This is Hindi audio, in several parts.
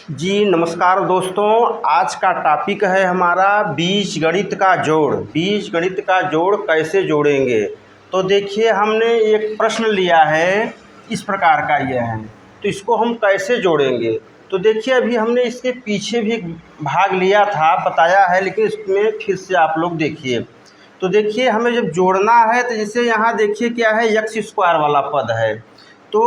जी नमस्कार दोस्तों। आज का टॉपिक है हमारा बीजगणित का जोड़। बीजगणित का जोड़ कैसे जोड़ेंगे। तो देखिए हमने एक प्रश्न लिया है, इस प्रकार का यह है, तो इसको हम कैसे जोड़ेंगे। तो देखिए अभी हमने इसके पीछे भी भाग लिया था, बताया है, लेकिन इसमें फिर से आप लोग देखिए। तो देखिए हमें जब जोड़ना है तो जैसे यहाँ देखिए क्या है, एक्स स्क्वायर वाला पद है। तो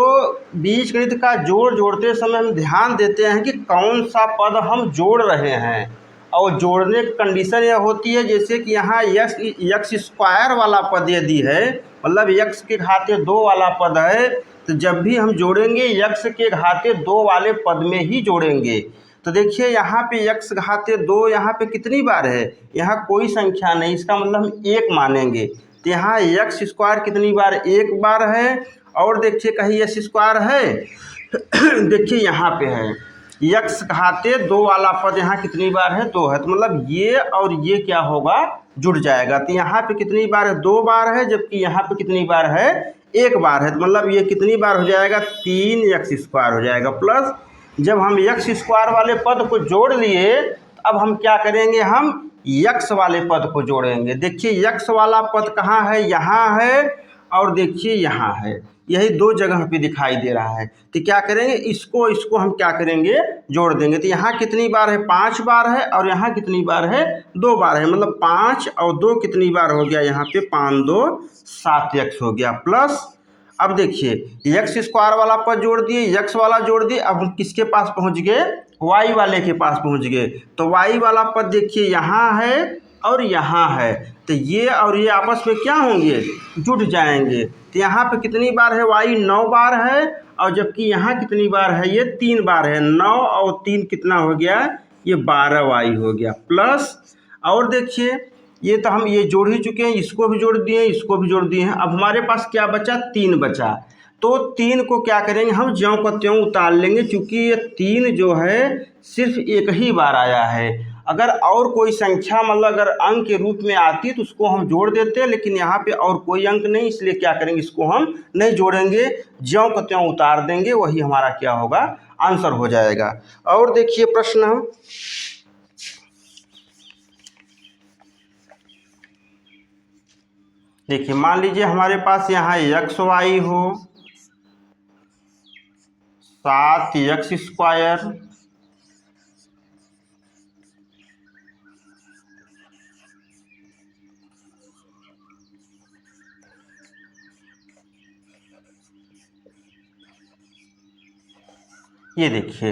बीजगणित का जोड़ जोड़ते समय हम ध्यान देते हैं कि कौन सा पद हम जोड़ रहे हैं, और जोड़ने की कंडीशन यह होती है जैसे कि यहाँ एक्स स्क्वायर वाला पद यदि है, मतलब एक्स के घाते 2 वाला पद है, तो जब भी हम जोड़ेंगे एक्स के घाते 2 वाले पद में ही जोड़ेंगे। तो देखिए यहाँ पे एक्स घाते 2 यहाँ पे कितनी बार है, यहाँ कोई संख्या नहीं, इसका मतलब हम 1 मानेंगे। तो यहाँ एक्स स्क्वायर कितनी बार, 1 बार है। और देखिए कहीं एस स्क्वायर है देखिए यहाँ पे है एक्स घाते 2 वाला पद, यहाँ कितनी बार है, 2 है। तो मतलब ये और ये क्या होगा, जुड़ जाएगा। तो यहाँ पे कितनी बार है, 2 बार है, जबकि यहाँ पे कितनी बार है, 1 बार है। तो मतलब ये कितनी बार हो जाएगा, 3 एक्स स्क्वायर हो जाएगा। प्लस जब हम एक्स स्क्वायर वाले पद को जोड़ लिए, अब हम क्या करेंगे, हम यक्स वाले पद को जोड़ेंगे। देखिए यक्स वाला पद कहाँ है, यहाँ है, और देखिए यहाँ है, यही 2 जगह पे दिखाई दे रहा है। तो क्या करेंगे, इसको हम क्या करेंगे, जोड़ देंगे। तो यहाँ कितनी बार है, 5 बार है, और यहाँ कितनी बार है, 2 बार है। मतलब 5 और 2 कितनी बार हो गया, यहाँ पे 5 2 7 एक्स हो गया। प्लस अब देखिए एक्स स्क्वायर वाला पद जोड़ दिए, एक्स वाला जोड़ दिए, अब हम किसके पास पहुँच गए, वाई वाले के पास पहुँच गए। तो वाई वाला पद देखिए यहाँ है और यहाँ है, तो ये और ये आपस में क्या होंगे, जुड़ जाएंगे। तो यहाँ पे कितनी बार है, वाई 9 बार है, और जबकि यहाँ कितनी बार है, ये 3 बार है। 9 और 3 कितना हो गया, ये 12 वाई हो गया। प्लस और देखिए ये तो हम ये जोड़ ही चुके हैं, इसको भी जोड़ दिए, इसको भी जोड़ दिए हैं। अब हमारे पास क्या बचा, 3 बचा। तो 3 को क्या करेंगे, हम ज्यों का त्यों उतार लेंगे, क्योंकि ये 3 जो है सिर्फ एक ही बार आया है। अगर और कोई संख्या मतलब अगर अंक के रूप में आती तो उसको हम जोड़ देते, लेकिन यहाँ पे और कोई अंक नहीं, इसलिए क्या करेंगे, इसको हम नहीं जोड़ेंगे, ज्यों का त्यों उतार देंगे, वही हमारा क्या होगा, आंसर हो जाएगा। और देखिए प्रश्न हम देखिए, मान लीजिए हमारे पास यहाँ एक्स वाई हो, 7 एक्स स्क्वायर ये देखिए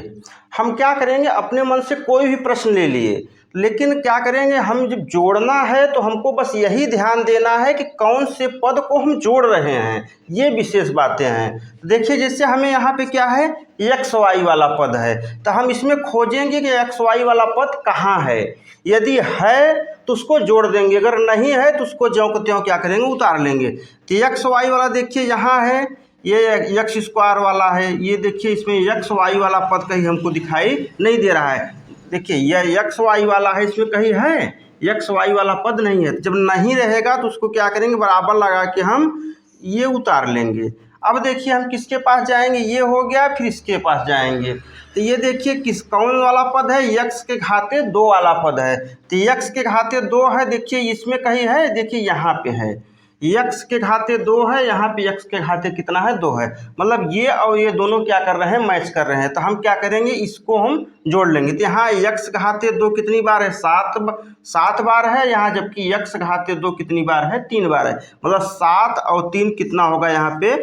हम क्या करेंगे, अपने मन से कोई भी प्रश्न ले लिए, लेकिन क्या करेंगे, हम जब जोड़ना है तो हमको बस यही ध्यान देना है कि कौन से पद को हम जोड़ रहे हैं, ये विशेष बातें हैं। देखिए जैसे हमें यहाँ पे क्या है, एक्स वाई वाला पद है, तो हम इसमें खोजेंगे कि एक्स वाई वाला पद कहाँ है। यदि है तो उसको जोड़ देंगे, अगर नहीं है तो उसको ज्यों को त्यों क्या करेंगे, उतार लेंगे। तो एक्स वाई वाला देखिए यहाँ है, ये एक्स स्क्वायर वाला है, ये देखिए इसमें एक्स वाई वाला पद कहीं हमको दिखाई नहीं दे रहा है। देखिए यह एक्स वाई वाला है, इसमें कहीं है, एक्स वाई वाला पद नहीं है। जब नहीं रहेगा तो उसको क्या करेंगे, बराबर लगा के हम ये उतार लेंगे। अब देखिए हम किसके पास जाएंगे, ये हो गया, फिर इसके पास जाएंगे। तो ये देखिए कौन वाला पद है, एक्स के घाते 2 वाला पद है। तो एक्स के घाते 2 है, देखिए इसमें कहीं है, देखिए यहाँ पे है, एक्स के घाते 2 है, यहाँ पे एक्स के घाते कितना है, 2 है। मतलब ये और ये दोनों क्या कर रहे हैं, मैच कर रहे हैं। तो हम क्या करेंगे, इसको हम जोड़ लेंगे। तो यहाँ एक्स घाते 2 कितनी बार है, 7 बार है यहाँ, जबकि एक्स घाते 2 कितनी बार है, 3 बार है। मतलब 7 और 3 कितना होगा यहाँ पे,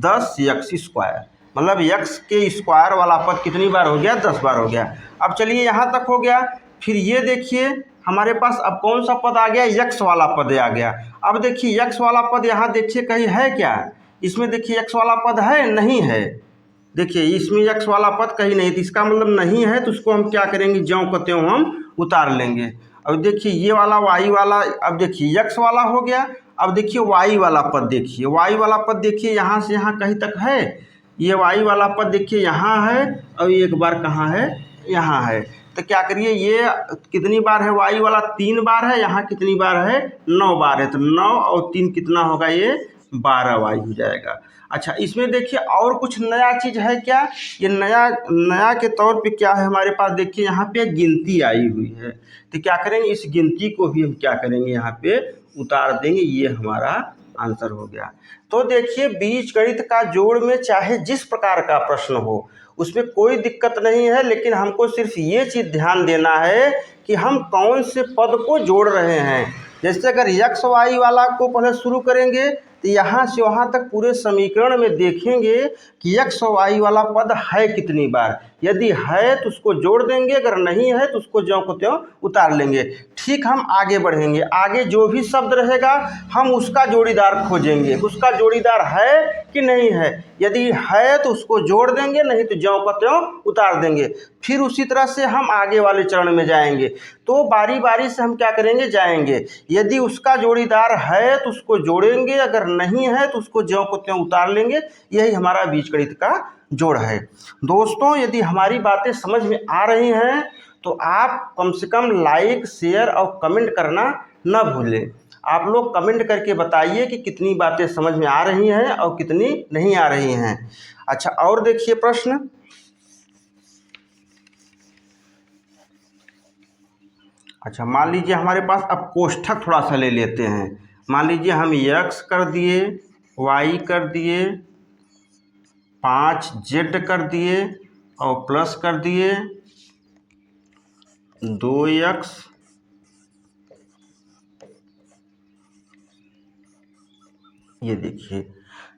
10 एक्स स्क्वायर। मतलब एक्स के स्क्वायर वाला पद कितनी बार हो गया, 10 बार हो गया। अब चलिए यहाँ तक हो गया। फिर ये देखिए हमारे पास अब कौन सा पद आ गया, यक्स वाला पद आ गया। अब देखिए यक्स वाला पद यहाँ देखिए कहीं है क्या, इसमें देखिए यक्स वाला पद है, नहीं है। देखिए इसमें यक्स वाला पद कहीं नहीं, तो इसका मतलब नहीं है, तो उसको हम क्या करेंगे, ज्यों को त्यों हम उतार लेंगे। अब देखिए ये वाला वाई वाला, अब देखिए यक्स वाला हो गया। अब देखिए वाई वाला पद, देखिए वाई वाला पद देखिए यहाँ से यहाँ कहीं तक है, ये वाई वाला पद देखिए यहाँ है, और एक बार कहाँ है, यहाँ है। तो क्या करिए, ये कितनी बार है, वाई वाला 3 बार है, यहाँ कितनी बार है, 9 बार है। तो 9 और 3 कितना होगा, ये 12 वाई हो जाएगा। अच्छा, इसमें देखिए और कुछ नया चीज़ है क्या? ये नया नया के तौर पे क्या है हमारे पास, देखिए यहाँ पे गिनती आई हुई है। तो क्या करेंगे, इस गिनती को भी हम क्या करेंगे, यहाँ पे उतार देंगे। ये हमारा आंसर हो गया। तो देखिए बीजगणित का जोड़ में चाहे जिस प्रकार का प्रश्न हो उसमें कोई दिक्कत नहीं है, लेकिन हमको सिर्फ ये चीज़ ध्यान देना है कि हम कौन से पद को जोड़ रहे हैं। जैसे अगर यक्स वाई वाला को पहले शुरू करेंगे तो यहाँ से वहाँ तक पूरे समीकरण में देखेंगे कि यक्स और वाई वाला पद है कितनी बार। यदि है तो उसको जोड़ देंगे, अगर नहीं है तो उसको ज्यों को त्यों उतार लेंगे। ठीक, हम आगे बढ़ेंगे, आगे जो भी शब्द रहेगा हम उसका जोड़ीदार खोजेंगे, उसका जोड़ीदार है कि नहीं है। यदि है तो उसको जोड़ देंगे, नहीं तो ज्यों का त्यों उतार देंगे। फिर उसी तरह से हम आगे वाले चरण में जाएंगे। तो बारी बारी से हम क्या करेंगे, जाएंगे। यदि उसका जोड़ीदार है तो उसको जोड़ेंगे, अगर नहीं है तो उसको ज्यों को त्यों उतार लेंगे। यही हमारा बीजगणित का जोड़ है। दोस्तों, यदि हमारी बातें समझ में आ रही हैं तो आप कम से कम लाइक, शेयर और कमेंट करना न भूलें। आप लोग कमेंट करके बताइए कि कितनी बातें समझ में आ रही हैं और कितनी नहीं आ रही हैं। अच्छा, और देखिए प्रश्न। अच्छा, मान लीजिए हमारे पास अब कोष्ठक थोड़ा सा ले लेते हैं। मान लीजिए हम x कर दिए, y कर दिए, 5z कर दिए और प्लस कर दिए 2x ये देखिए,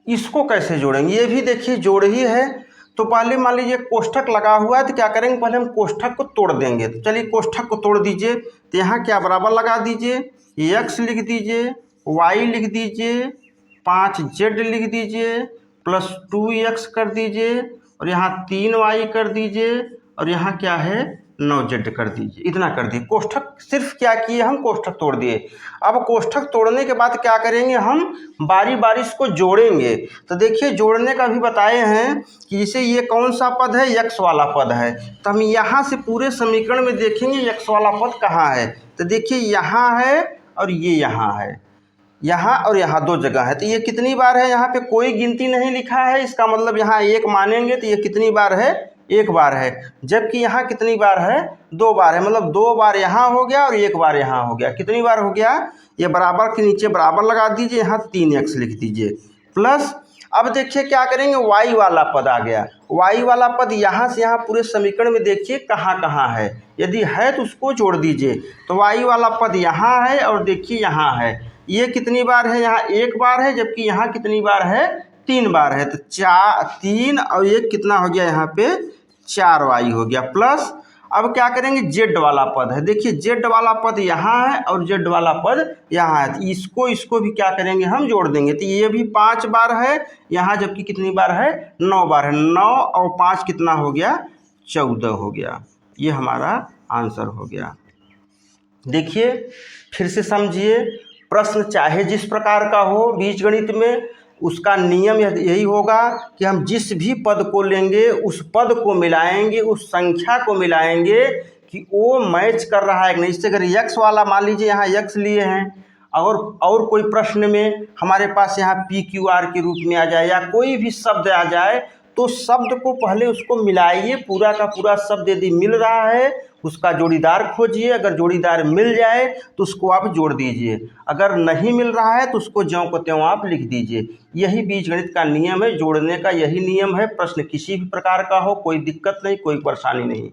इसको कैसे जोड़ेंगे, ये भी देखिए जोड़ ही है। तो पहले मान लीजिए कोष्ठक लगा हुआ है तो क्या करेंगे, पहले हम कोष्ठक को तोड़ देंगे। तो चलिए कोष्ठक को तोड़ दीजिए। तो यहाँ क्या बराबर लगा दीजिए, x लिख दीजिए, y लिख दीजिए, 5z लिख दीजिए, प्लस 2x कर दीजिए और यहाँ 3y कर दीजिए और यहाँ क्या है 9z कर दीजिए। इतना कर दिए। कोष्ठक सिर्फ क्या किए, हम कोष्ठक तोड़ दिए। अब कोष्ठक तोड़ने के बाद क्या करेंगे, हम बारी बारी इसको जोड़ेंगे। तो देखिए जोड़ने का भी बताए हैं कि जैसे ये कौन सा पद है, यक्स वाला पद है। तो हम यहाँ से पूरे समीकरण में देखेंगे यक्स वाला पद कहाँ है। तो देखिए यहाँ है और ये यहाँ है, यहाँ और यहाँ दो जगह है। तो ये कितनी बार है, यहाँ पे कोई गिनती नहीं लिखा है। इसका मतलब यहाँ एक मानेंगे तो ये कितनी बार है, एक बार है। जबकि यहाँ कितनी बार है, दो बार है। मतलब दो बार यहाँ हो गया और एक बार यहाँ हो गया। कितनी बार हो गया, ये बराबर के नीचे बराबर लगा दीजिए, यहाँ 3x लिख दीजिए प्लस। अब देखिए क्या करेंगे, y वाला पद आ गया। y वाला पद यहाँ से यहाँ पूरे समीकरण में देखिए कहाँ कहाँ है। यदि है तो उसको जोड़ दीजिए। तो y वाला पद यहाँ है और देखिए यहाँ है। ये कितनी बार है, यहाँ एक बार है, जबकि यहाँ कितनी बार है, 3 बार है। तो 3 और 1 कितना हो गया, यहाँ पे 4y हो गया प्लस। अब क्या करेंगे, z वाला पद है। देखिए z वाला पद यहाँ है और z वाला पद यहाँ है। तो इसको भी क्या करेंगे, हम जोड़ देंगे। तो ये भी 5 बार है यहाँ, जबकि कितनी बार है, 9 बार है। 9 और 5 कितना हो गया, 14 हो गया। ये हमारा आंसर हो गया। देखिए फिर से समझिए, प्रश्न चाहे जिस प्रकार का हो बीजगणित में, उसका नियम यही होगा कि हम जिस भी पद को लेंगे उस पद को मिलाएंगे, उस संख्या को मिलाएंगे कि वो मैच कर रहा है कि नहीं। जैसे अगर यक्स वाला मान लीजिए यहाँ यक्स लिए हैं और कोई प्रश्न में हमारे पास यहाँ PQR के रूप में आ जाए या कोई भी शब्द आ जाए, तो शब्द को पहले उसको मिलाइए। पूरा का पूरा शब्द यदि मिल रहा है उसका जोड़ीदार खोजिए। अगर जोड़ीदार मिल जाए तो उसको आप जोड़ दीजिए। अगर नहीं मिल रहा है तो उसको ज्यों को त्यों आप लिख दीजिए। यही बीजगणित का नियम है, जोड़ने का यही नियम है। प्रश्न किसी भी प्रकार का हो, कोई दिक्कत नहीं, कोई परेशानी नहीं।